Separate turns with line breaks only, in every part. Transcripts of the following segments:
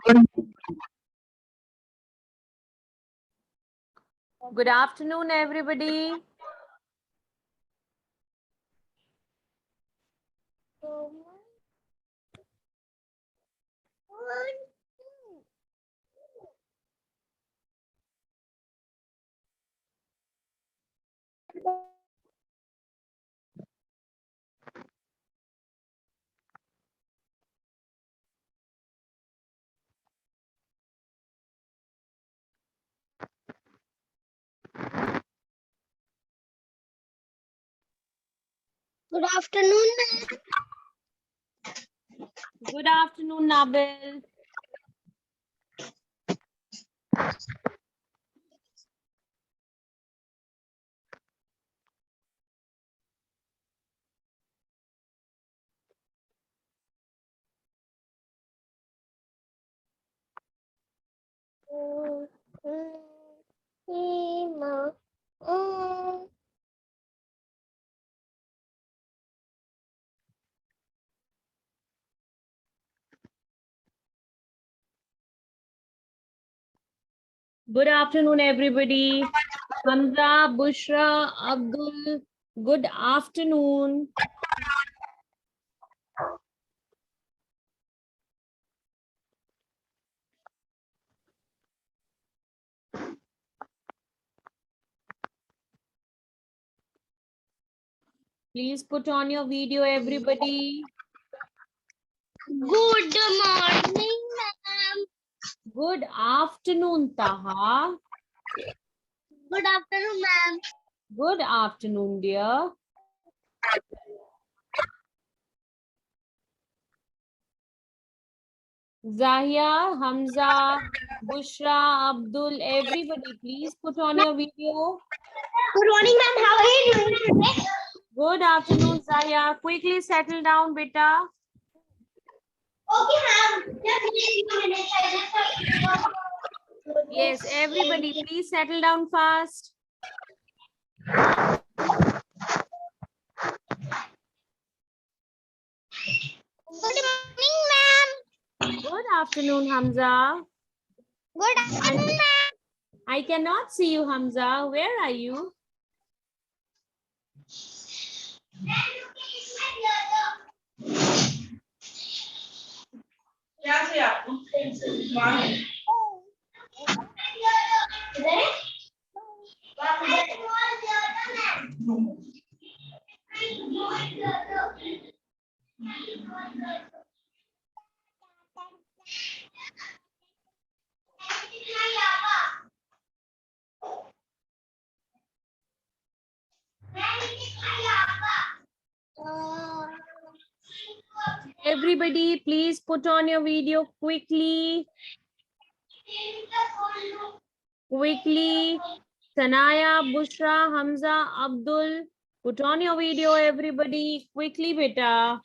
Good afternoon, everybody.
Good afternoon, ma'am.
Good afternoon, Nabil. Good afternoon, everybody. Hamza, Bushra, Abdul, good afternoon. Please put on your video, everybody.
Good morning, ma'am.
Good afternoon, Taha.
Good afternoon, ma'am.
Good afternoon, dear. Zahia, Hamza, Bushra, Abdul, everybody, please put on your video.
Good morning, ma'am. How are you doing today?
Good afternoon, Zahia. Quickly settle down, beta.
Okay, ma'am. Just give me a minute. I just
Yes, everybody, please settle down fast.
Good morning, ma'am.
Good afternoon, Hamza.
Good afternoon, ma'am.
I cannot see you, Hamza. Where are you? Everybody, please put on your video quickly. Quickly. Sanaya, Bushra, Hamza, Abdul, put on your video, everybody. Quickly, beta.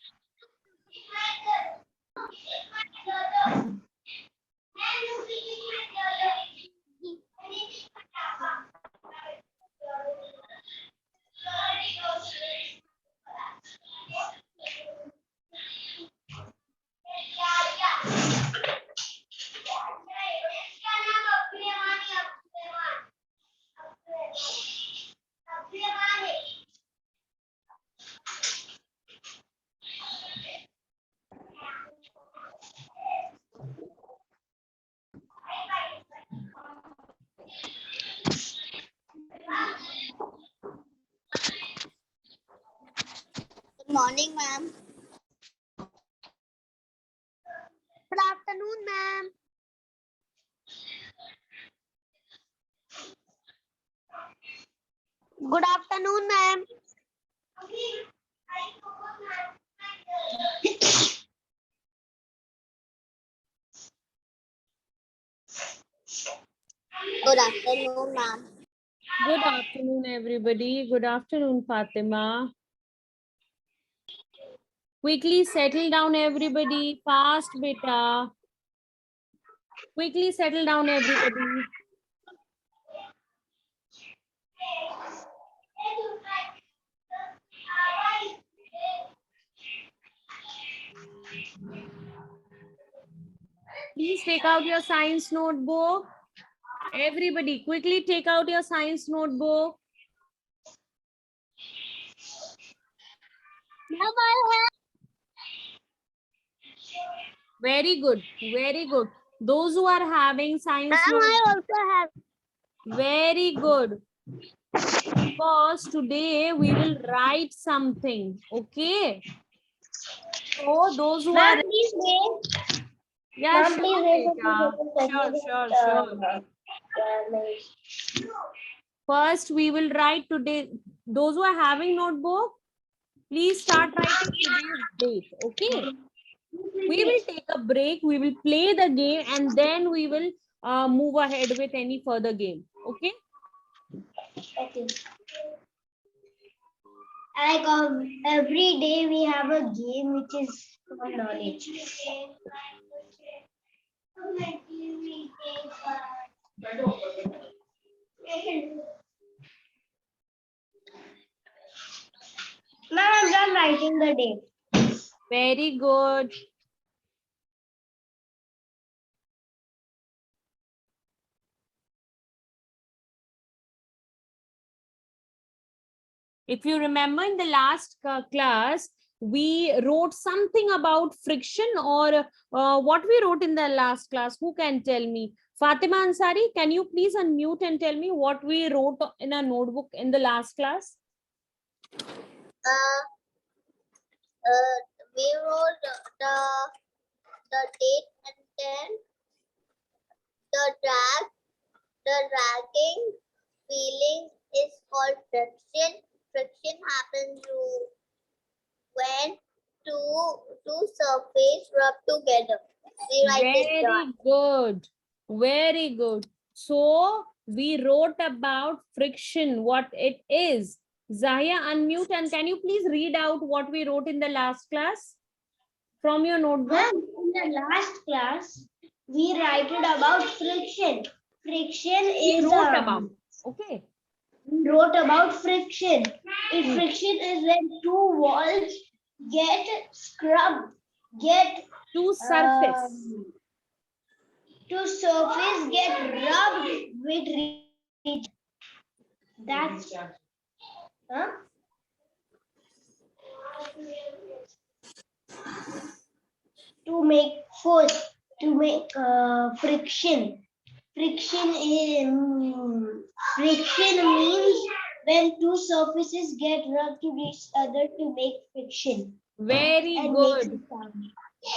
Good morning, ma'am. Good afternoon, ma'am. Good afternoon, ma'am. Good afternoon, ma'am.
Good afternoon, everybody. Good afternoon, Fatima. Quickly settle down, everybody. Fast, beta. Quickly settle down, everybody. Please please take out your science notebook. Everybody, quickly take out your science notebook. Very good, very good. Those who are having science notebook, very good. Because today we will write something, okay? So those who are,
Please wait.
yeah,
Ma'am,
sure,
please wait for
beta.
2 seconds.
Sure. First, we will write today. Those who are having notebook, please start writing today's date, okay? We will take a break. We will play the game and then we will move ahead with any further game, okay?
Okay. Like every day we have a game which is for knowledge. Ma'am, I'm done writing the date.
Very good. If you remember in the last class, we wrote something about friction or what we wrote in the last class. Who can tell me? Fatima Ansari, can you please unmute and tell me what we wrote in a notebook in the last class?
We wrote the date and then the dragging feeling is called friction. Friction happens when two surfaces rub together. We write it down.
Very good. Very good. So we wrote about friction, what it is. Zahia, unmute and can you please read out what we wrote in the last class from your notebook?
Ma'am, in the last class, we write about friction. Friction
We
is
wrote about. Okay.
we wrote about friction. If friction is when two walls get scrubbed,
To surface.
two surface get rubbed with each. That's to make force, to make friction. Friction means when two surfaces get rubbed to each other to make friction.
Very
And
good.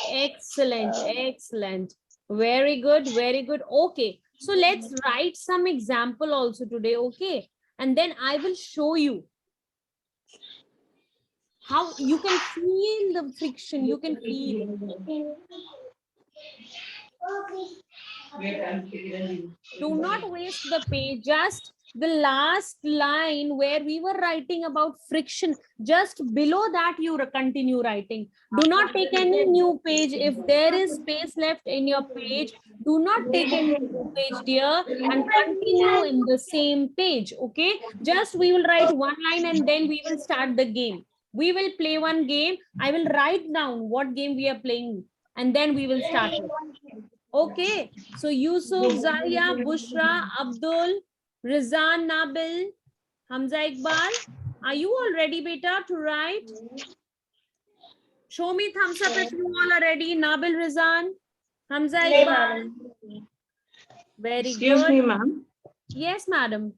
Excellent. Excellent. Very good. Very good. Okay. So let's write some example also today. Okay. And then I will show you how you can feel the friction. You can feel it. Do not waste the page. Just the last line where we were writing about friction, just below that you continue writing. Do not take any new page. If there is space left in your page, do not take any new page, dear, and continue in the same page. Okay, just we will write one line and then we will start the game. We will play one game. I will write down what game we are playing and then we will start it. Okay, so Yusuf, Zahia, Bushra, Abdul, Rizan, Nabil, Hamza Iqbal, are you all ready, beta, to write? Show me thumbs up if you all are ready. Nabil, Rizan, Hamza Iqbal. Very
Excuse
good.
me, ma'am.
Yes, madam.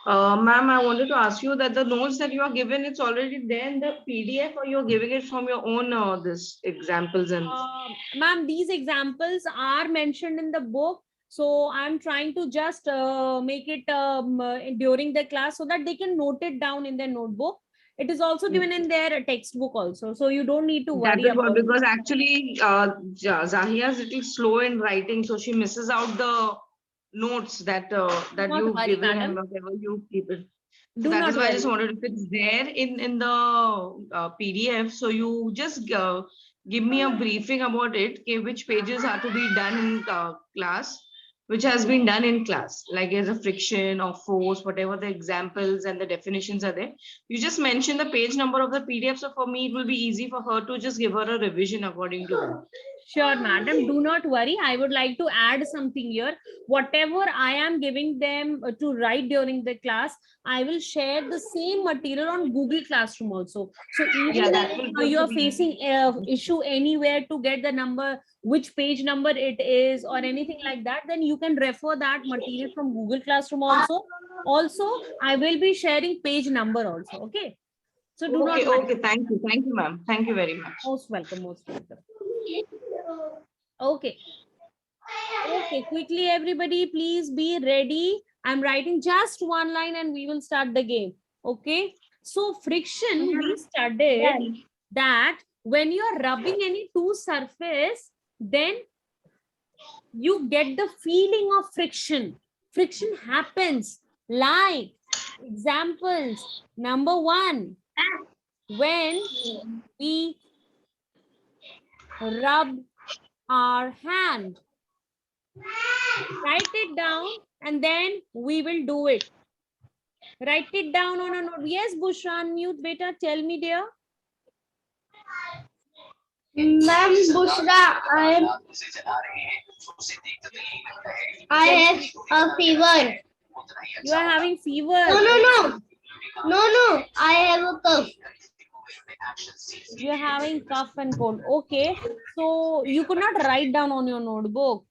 Ma'am, I wanted to ask you that the notes that you are given, it's already there in the PDF, or you're giving it from your own this examples and
Ma'am, these examples are mentioned in the book. So I'm trying to just make it during the class so that they can note it down in their notebook. It is also given in their textbook also. So you don't need to worry
that is what,
about it.
because actually Zahia is a little slow in writing, so she misses out the notes that that
Not
you've
worry,
given
madam.
and whatever you keep it.
Do
That
not
is why I
worry.
just wanted, if it's there in the PDF, so you just give me a briefing about it, okay, which pages are to be done in class, which has been done in class, like as a friction or force, whatever the examples and the definitions are there. You just mention the page number of the PDF, so for me it will be easy for her to just give her a revision according to that.
Sure, madam. Do not worry. I would like to add something here. Whatever I am giving them to write during the class, I will share the same material on Google Classroom also. So even
Yeah,
if
that will
you are
also be
facing issue anywhere to get the number, which page number it is, or anything like that, then you can refer that material from Google Classroom also. Also, I will be sharing page number also. Okay. So do not
okay.
worry.
Okay, thank you, ma'am. Thank you very much.
Most welcome. Most welcome. Okay. Okay, quickly, everybody, please be ready. I'm writing just one line and we will start the game. Okay. So friction, we studied
Done.
that when you are rubbing any two surface, then you get the feeling of friction. Friction happens like examples. Number one, when we rub our hand. Write it down and then we will do it. Write it down on a note. Yes, Bushra, unmute beta. Tell me, dear.
Ma'am Bushra, I have a fever.
You are having fever.
No. I have a cough.
You are having cough and cold. Okay. So you could not write down on your notebook.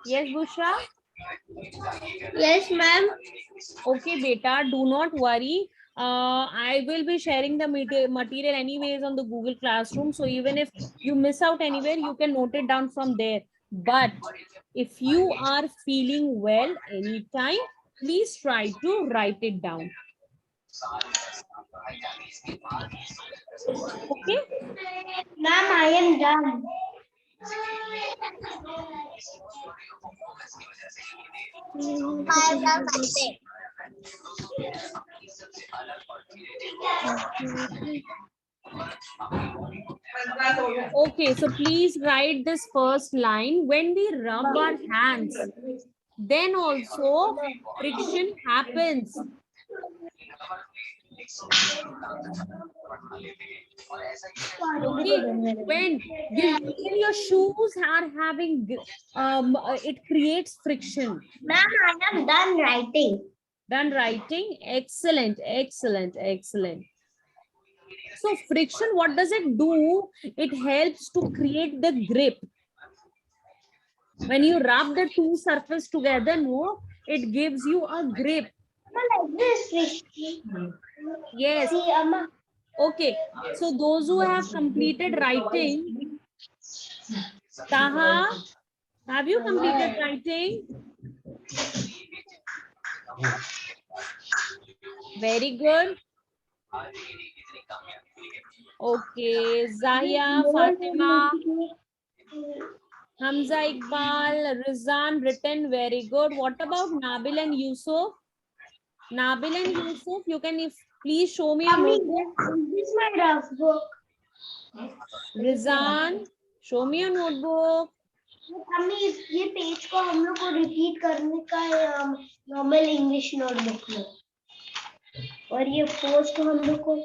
Yes, Bushra.
Yes, ma'am.
Okay, beta. Do not worry. I will be sharing the material anyways on the Google Classroom. So even if you miss out anywhere, you can note it down from there. But if you are feeling well anytime, please try to write it down. Okay.
Ma'am, I am done. I am done writing.
Okay, so please write this first line. When we rub our hands, then also friction happens. Okay, when even your shoes are having, it creates friction.
Ma'am, I am done writing.
Done writing? Excellent, excellent, excellent. So friction, what does it do? It helps to create the grip. When you rub the two surfaces together, no, it gives you a grip.
Like this.
Yes.
See, Amma.
Okay. So those who have completed writing, Taha, have you completed writing? Very good. Okay. Zahia, Fatima, Hamza Iqbal, Rizan written. Very good. What about Nabil and Yusuf? Nabil and Yusuf, you can please show me your notebook.
This is my rough book.
Rizan, show me your notebook.
Mummy ये page को हम लोग को repeat करने का है normal English notebook में और ये पोस्ट हम लोग को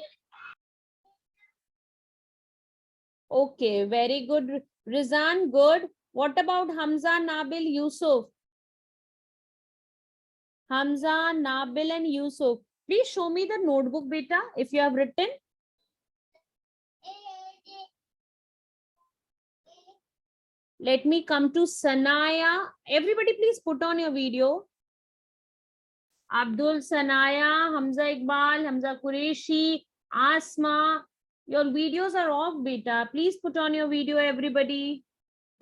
Okay, very good. Rizan, good. What about Hamza, Nabil, Yusuf? Hamza, Nabil and Yusuf. Please show me the notebook, beta, if you have written. Let me come to Sanaya. Everybody, please put on your video. Abdul, Sanaya, Hamza Iqbal, Hamza Qureshi, Asma. Your videos are off, beta. Please put on your video, everybody.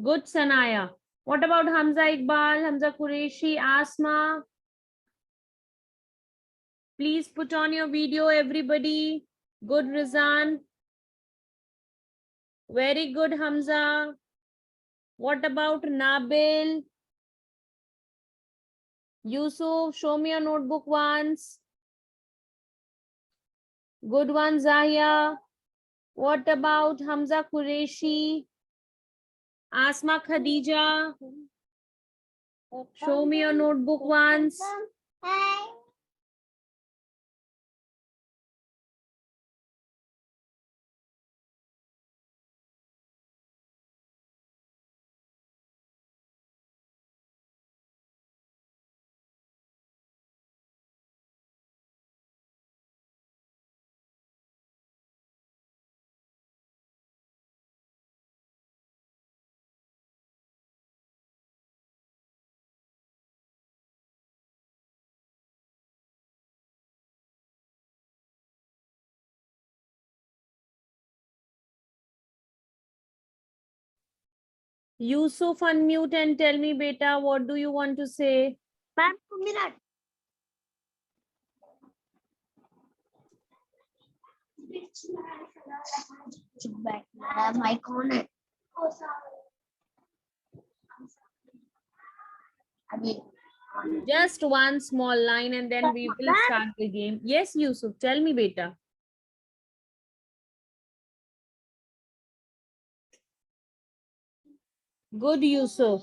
Good, Sanaya. What about Hamza Iqbal, Hamza Qureshi, Asma? Please put on your video, everybody. Good, Rizan. Very good, Hamza. What about Nabil? Yusuf, show me your notebook once. Good one, Zahia. What about Hamza Qureshi? Asma Khadija. Show me your notebook once. Yusuf, unmute and tell me, beta, what do you want to say?
Ma'am, 2 minutes. Back. My corner.
Just one small line and then we will start the game. Yes, Yusuf, tell me, beta. Good, Yusuf.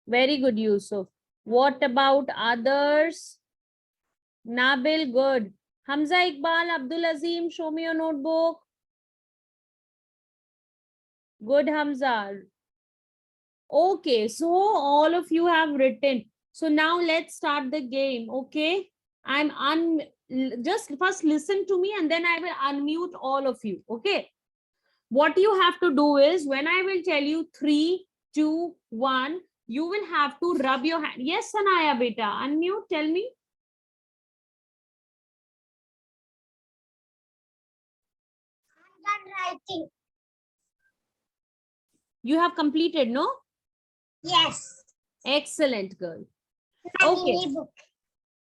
Very good, Yusuf. What about others? Nabil, good. Hamza Iqbal, Abdul Azim, show me your notebook. Good, Hamza. Okay, so all of you have written. So now let's start the game, okay? Just first listen to me and then I will unmute all of you, okay? What you have to do is when I will tell you 3, 2, 1, you will have to rub your hand. Yes, Sanaya beta, unmute, tell me.
I'm done writing.
You have completed, no?
Yes.
Excellent, girl.
My
Okay.
mini book.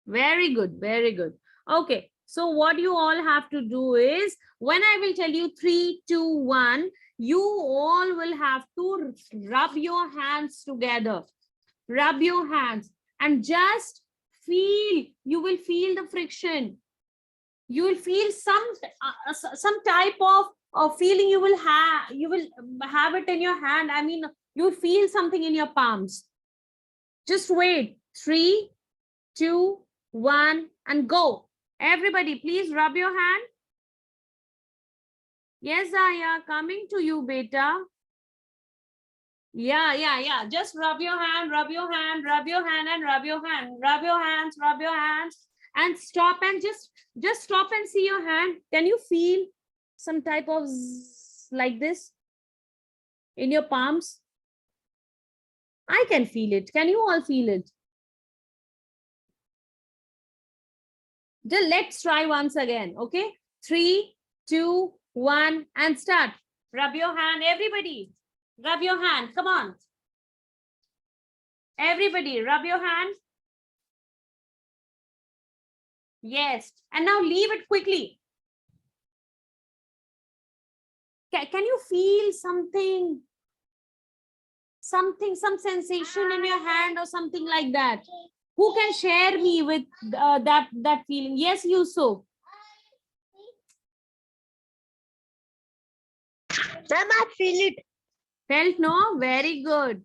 Very good, very good. Okay, so what you all have to do is when I will tell you 3, 2, 1, you all will have to rub your hands together. Rub your hands and just feel, you will feel the friction. You will feel some type of feeling you will have it in your hand. I mean, you feel something in your palms. Just wait. 3, 2, 1, and go. Everybody, please rub your hand. Yes, Zaya, coming to you, beta. Yeah. Just rub your hand, rub your hand, rub your hand, and rub your hand. Rub your hands, and stop and just stop and see your hand. Can you feel some type of zzz like this in your palms? I can feel it. Can you all feel it? Just let's try once again, okay? 3, 2, 1, and start. Rub your hand, everybody. Rub your hand, come on. Everybody, rub your hand. Yes, and now leave it quickly. Can you feel something? Some sensation in your hand or something like that? Who can share me with that feeling? Yes, Yusuf.
Ma'am, I feel it.
Felt, no? Very good.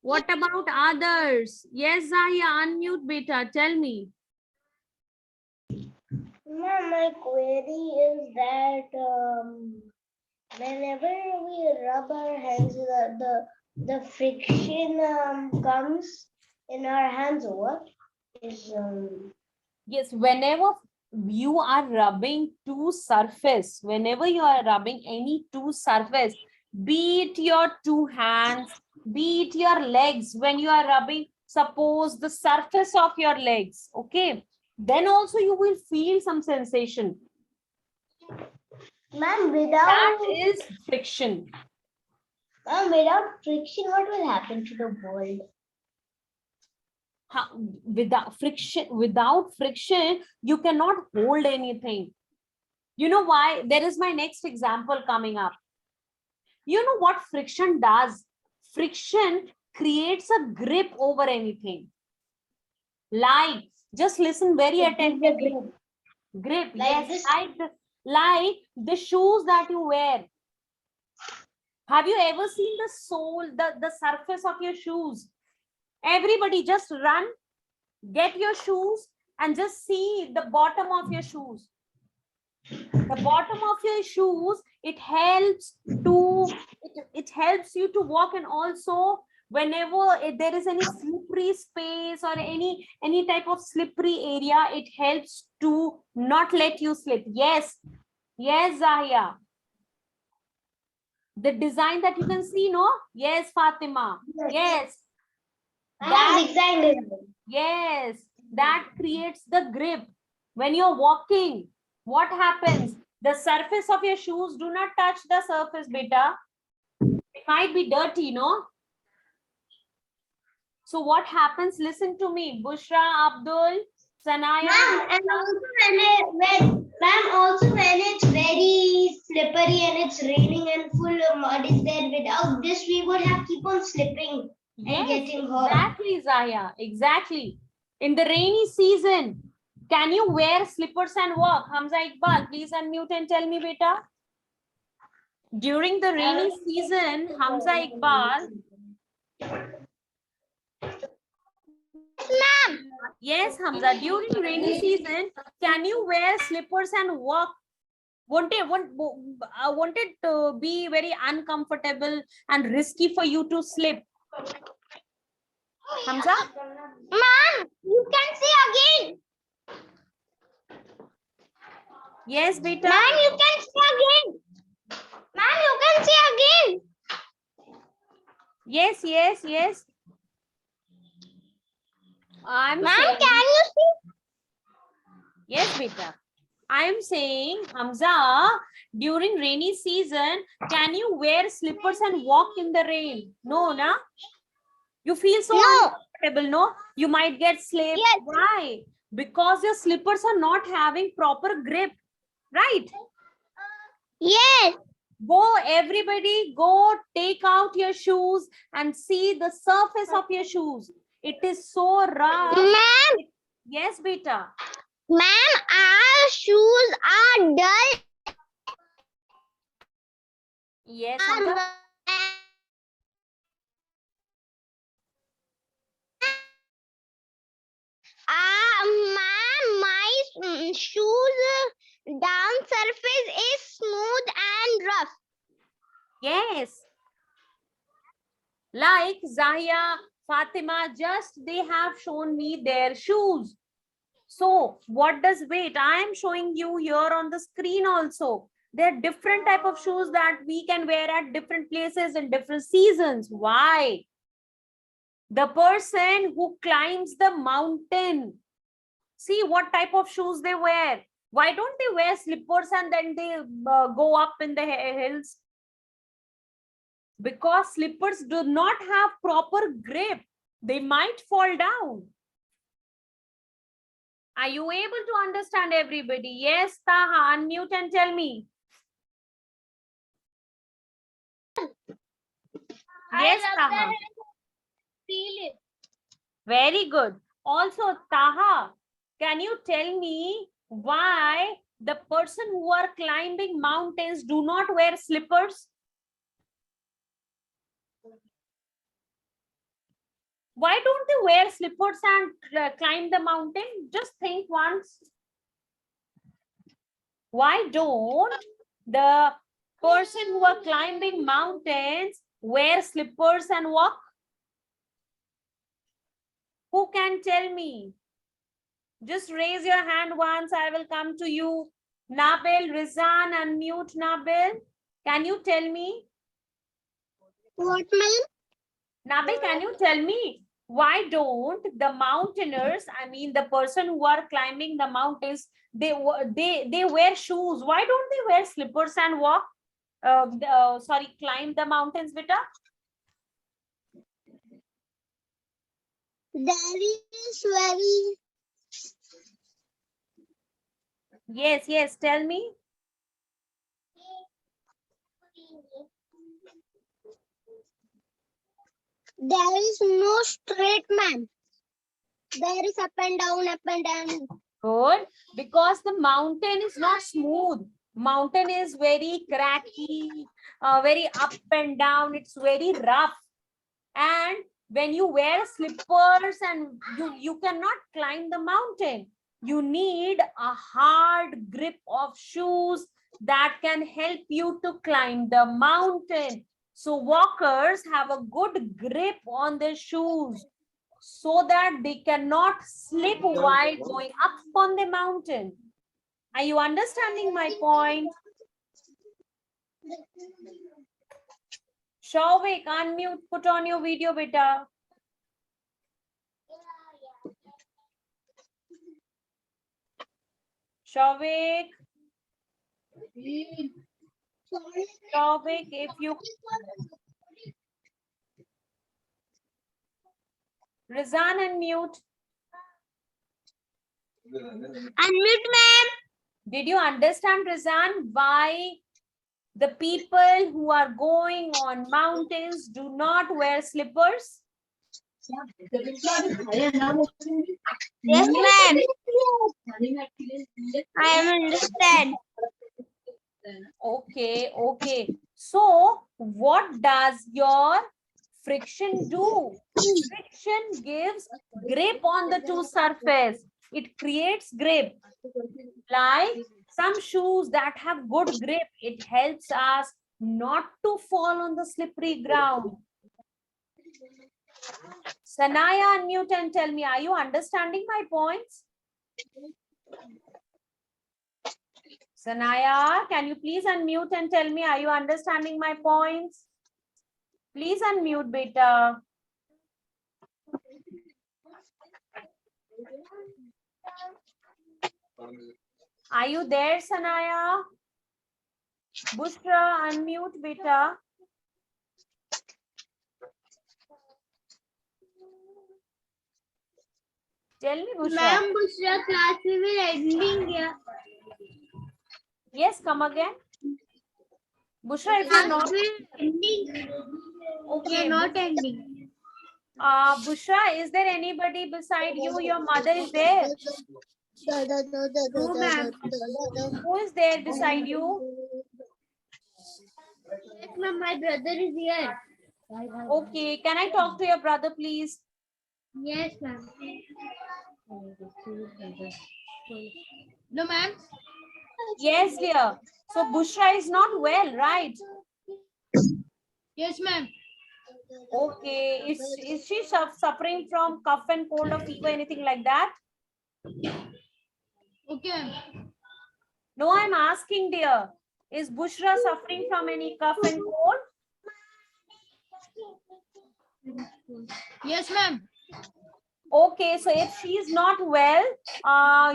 What about others? Yes, Zahia, unmute beta. Tell me.
Ma'am, my query is that whenever we rub our hands, the friction comes in our hands. What is
Yes, whenever you are rubbing two surface, whenever you are rubbing any two surface, be it your two hands, be it your legs, when you are rubbing, suppose the surface of your legs, okay, then also you will feel some sensation.
ma'am,
That is friction.
Ma'am, without friction, what will happen to the world?
Without friction, you cannot hold anything. You know why? There is my next example coming up. You know what friction does? Friction creates a grip over anything. Like, just listen very attentively. Grip,
Like
yes,
this?
like the shoes that you wear. Have you ever seen the sole, the surface of your shoes? Everybody just run, get your shoes and just see the bottom of your shoes. The bottom of your shoes, it helps you to walk, and also whenever there is any slippery space or any type of slippery area, it helps to not let you slip. Yes, Zahia. The design that you can see, no? Yes, Fatima. Yes. Yes, that creates the grip when you're walking. what happens? The surface of your shoes do not touch the surface, beta. It might be dirty, no? So what happens? Listen to me, Bushra, Abdul, Sanaya.
Ma'am, and also when it's very slippery and it's raining and full of mud is there, without this we would have keep on slipping and getting hurt.
Exactly, Zaya. Exactly. In the rainy season, can you wear slippers and walk? Hamza Iqbal, please unmute and tell me, beta. During the rainy season, Hamza Iqbal.
Ma'am.
Yes, Hamza. During rainy season, can you wear slippers and walk? Won't it be very uncomfortable and risky for you to slip? Hamza?
Ma'am, you can see again.
Yes, beta.
Ma'am, you can see again. Ma'am, you can see again.
Yes, yes, yes.
Ma'am, can you see?
Yes, beta. I am saying, Hamza, during rainy season, can you wear slippers and walk in the rain? No, na? You feel so uncomfortable, no? You might get slipped.
Yes.
Why? Because your slippers are not having proper grip, right?
Yes.
Go, everybody, go take out your shoes and see the surface of your shoes. It is so rough.
Ma'am.
Yes, beta.
Ma'am, our shoes are dull.
Yes, Hamza.
Ma'am, my shoes down surface is smooth and rough.
Yes. Like Zahia, Fatima, just they have shown me their shoes. So what does, wait, I am showing you here on the screen also. There are different type of shoes that we can wear at different places in different seasons. Why? The person who climbs the mountain, see what type of shoes they wear. Why don't they wear slippers and then they go up in the hills? Because slippers do not have proper grip. They might fall down. Are you able to understand, everybody? Yes, Taha, unmute and tell me. Yes, Taha.
Feel it.
Very good. Also, Taha, can you tell me why the person who are climbing mountains do not wear slippers? Why don't they wear slippers and climb the mountain? Just think once. Why don't the person who are climbing mountains wear slippers and walk? Who can tell me? Just raise your hand once, I will come to you. Nabil, Rizan, unmute Nabil. Can you tell me?
What, ma'am?
Nabil, can you tell me why don't the mountaineers, I mean the person who are climbing the mountains, they wear shoes? Why don't they wear slippers and walk? Climb the mountains, beta?
There is very.
Yes, tell me.
There is no straight, ma'am. There is up and down, up and down.
Good, because the mountain is not smooth. Mountain is very cracky, very up and down. It's very rough. And when you wear slippers and you cannot climb the mountain, you need a hard grip of shoes that can help you to climb the mountain. So walkers have a good grip on their shoes so that they cannot slip while going up on the mountain. Are you understanding my point? Shavik, unmute, put on your video, beta. Shavik. Topic, if you Rizan, unmute.
Unmute, ma'am.
Did you understand, Rizan, why the people who are going on mountains do not wear slippers?
Yes, ma'am. I understand.
Okay, okay. So, what does your friction do? Friction gives grip on the two surface. It creates grip. Like some shoes that have good grip, it helps us not to fall on the slippery ground. Sanaya, unmute and tell me, are you understanding my points? Sanaya, can you please unmute and tell me, are you understanding my points? Please unmute, beta. Are you there, Sanaya? Bushra, unmute, beta. Tell me, Bushra.
Ma'am, Bushra class we will ending here.
Yes, come again. Bushra, if you're not
Ending.
okay,
We are not ending.
Bushra, is there anybody beside you? Your mother is there.
No, ma'am.
Who is there beside you?
Yes, ma'am. My brother is here.
Okay, can I talk to your brother, please?
Yes, ma'am. No, ma'am.
Yes, dear. So Bushra is not well, right?
Yes, ma'am.
Okay. Is she suffering from cough and cold or fever, anything like that?
Okay, ma'am.
No, I'm asking, dear. Is Bushra suffering from any cough and cold?
Yes, ma'am.
Okay, so if she is not well,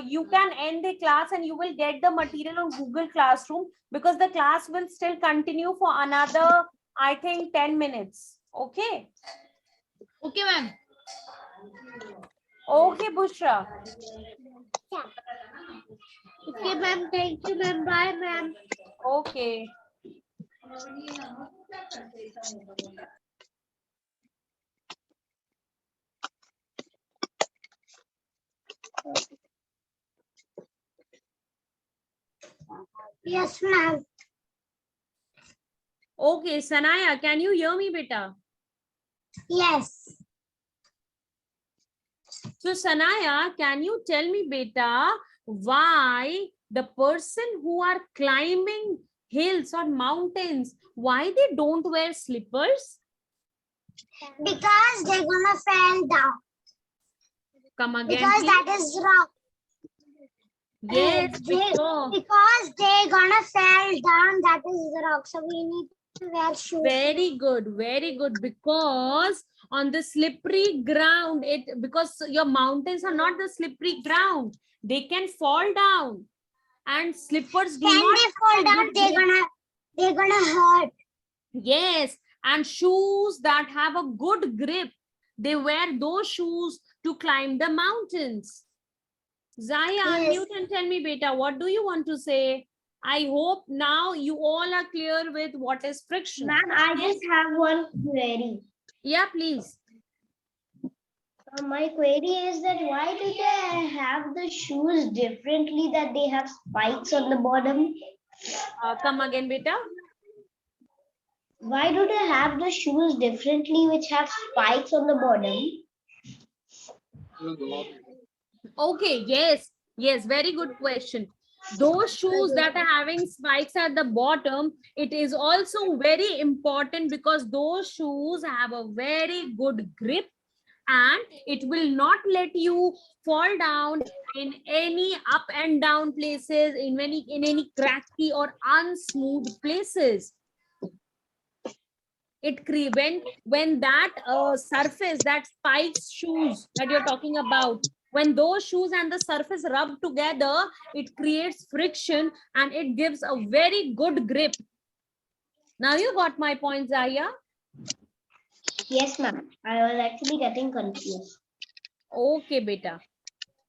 you can end the class and you will get the material on Google Classroom because the class will still continue for another, I think, 10 minutes. Okay.
Okay, ma'am.
Okay, Bushra.
Okay, ma'am. Thank you, ma'am. Bye, ma'am.
Okay.
Yes, ma'am.
Okay, Sanaya, can you hear me, beta?
Yes.
So, Sanaya, can you tell me, beta, why the person who are climbing hills or mountains, why they don't wear slippers?
Because they're gonna fall down.
Come again,
Because
please.
that is wrong.
Yes, because
Because they're gonna fall down. That is wrong. So we need to wear shoes.
very good. Because on the slippery ground, because your mountains are not the slippery ground, they can fall down, and slippers do
When
not
they fall
have
down,
good
they're gonna hurt.
Yes, and shoes that have a good grip, they wear those shoes to climb the mountains. Zaya,
Yes.
unmute and tell me, beta, what do you want to say? I hope now you all are clear with what is friction.
Ma'am, I just have one query.
Yeah, please.
My query is that why do they have the shoes differently, that they have spikes on the bottom?
Come again, beta.
Why do they have the shoes differently which have spikes on the bottom?
Okay, yes, very good question. Those shoes that are having spikes at the bottom, it is also very important because those shoes have a very good grip and it will not let you fall down in any up and down places, in any cracky or unsmooth places. It when that surface, that spikes shoes that you're talking about, When those shoes and the surface rub together, it creates friction and it gives a very good grip. Now you got my point, Zaya?
Yes, ma'am. I was actually getting confused.
Okay, beta.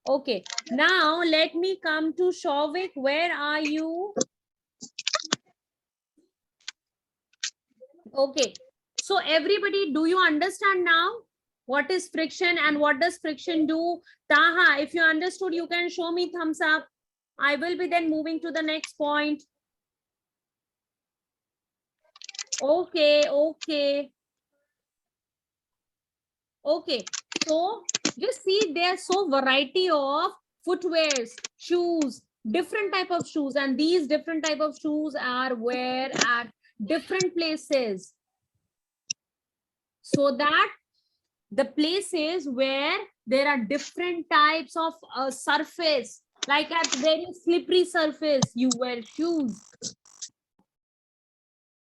Okay. Now let me come to Shovik. Where are you? Okay. So everybody, do you understand now what is friction and what does friction do? Taha, if you understood, you can show me thumbs up. I will be then moving to the next point. Okay, okay. Okay, so just see there's so variety of footwears, shoes, different type of shoes, and these different type of shoes are wear at different places. So that the places where there are different types of surface, like at very slippery surface, you wear shoes.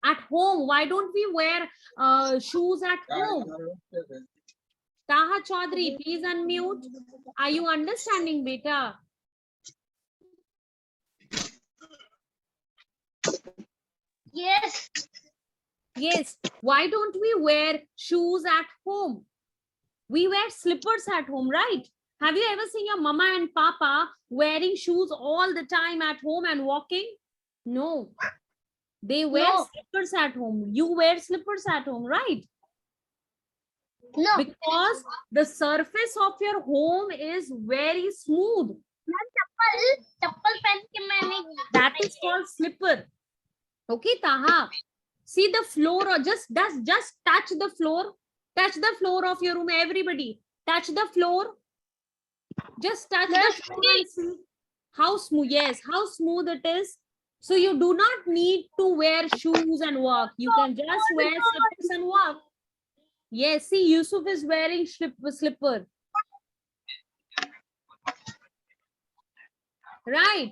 At home, why don't we wear shoes at home? Taha Chaudhary, please unmute. Are you understanding, beta?
Yes.
Yes. Why don't we wear shoes at home? We wear slippers at home, right? Have you ever seen your mama and papa wearing shoes all the time at home and walking? No. They wear
No.
slippers at home. You wear slippers at home, right?
No.
Because the surface of your home is very smooth. That is called slipper. Okay, Taha. See the floor or just touch the floor. Touch the floor of your room, everybody. Touch the floor. Just touch the floor and see how smooth. Yes, how smooth it is. So you do not need to wear shoes and walk. You can just wear slippers and walk. Yes, see, Yusuf is wearing slipper. Right.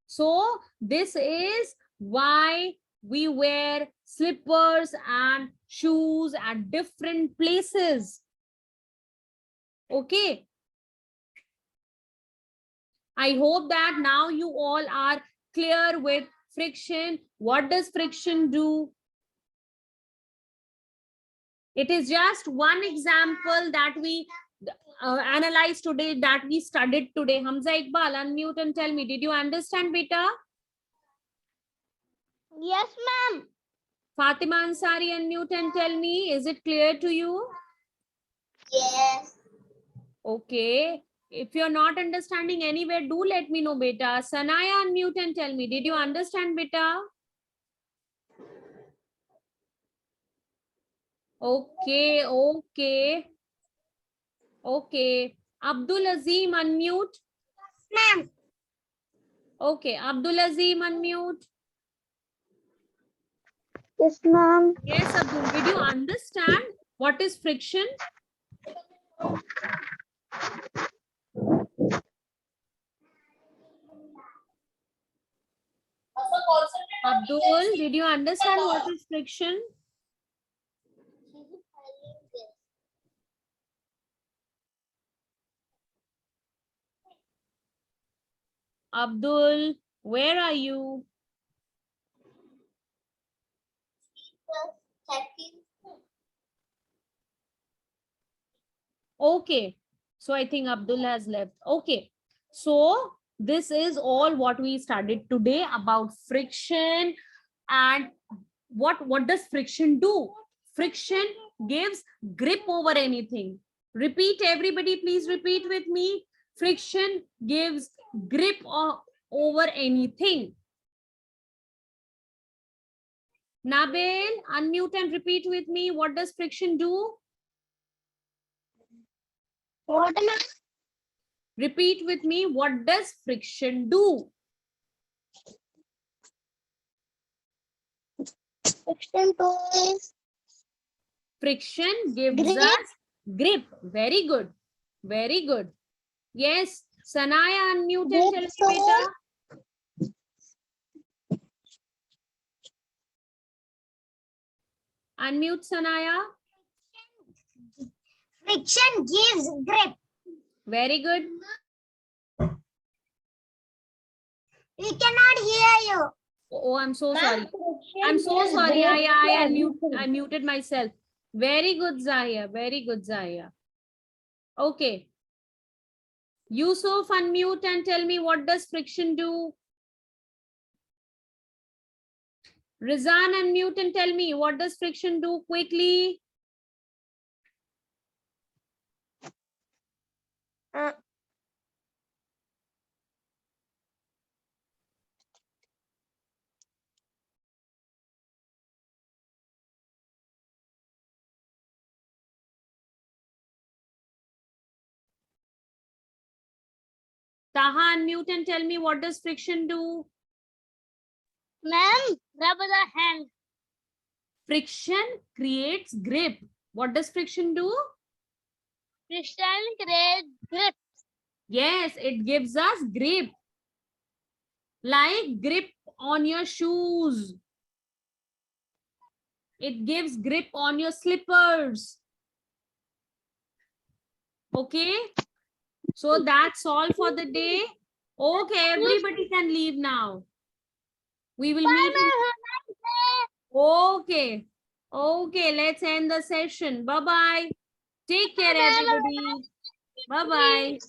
So this is why we wear slippers and shoes at different places. Okay. I hope that now you all are clear with friction. What does friction do? It is just one example that we analyzed today, that we studied today. Hamza Iqbal, unmute and tell me, did you understand, beta?
Yes, ma'am.
Fatima Ansari, unmute and tell me, is it clear to you?
Yes.
Okay. If you're not understanding anywhere, do let me know, beta. Sanaya, unmute and tell me, did you understand, beta? Okay, okay. Okay. Abdul Azim, unmute.
Ma'am.
Okay, Abdul Azim, unmute.
Yes, ma'am.
Yes, Abdul, did you understand what is friction? Abdul, did you understand what is friction? Abdul, where are you? Okay, so I think Abdul has left. Okay, so this is all what we studied today about friction. And what does friction do? Friction gives grip over anything. Repeat, everybody, please repeat with me. Friction gives grip over anything. Nabil, unmute and repeat with me. What does friction do?
What am I?
Repeat with me. What does friction do?
Friction is
Friction gives
grip.
us grip. Very good. Very good. Yes. Sanaya, unmute and tell me, beta. Unmute, Sanaya.
Friction gives grip.
Very good.
We cannot hear you.
Oh, I'm so
Ma'am,
sorry.
friction
I'm so
is
sorry.
great for
I
everything.
muted myself. Very good, Zahia. Very good, Zahia. Okay. Yusuf, unmute and tell me, what does friction do? Rizan, unmute and tell me, what does friction do quickly? Taha, unmute and tell me, what does friction do?
Ma'am, rub the hand.
Friction creates grip. What does friction do?
Friction creates grip.
Yes, it gives us grip. Like grip on your shoes. It gives grip on your slippers. Okay. So that's all for the day. Okay, everybody can leave now. We will meet. Okay. Okay, let's end the session. Bye-bye. Take care, everybody. Bye-bye.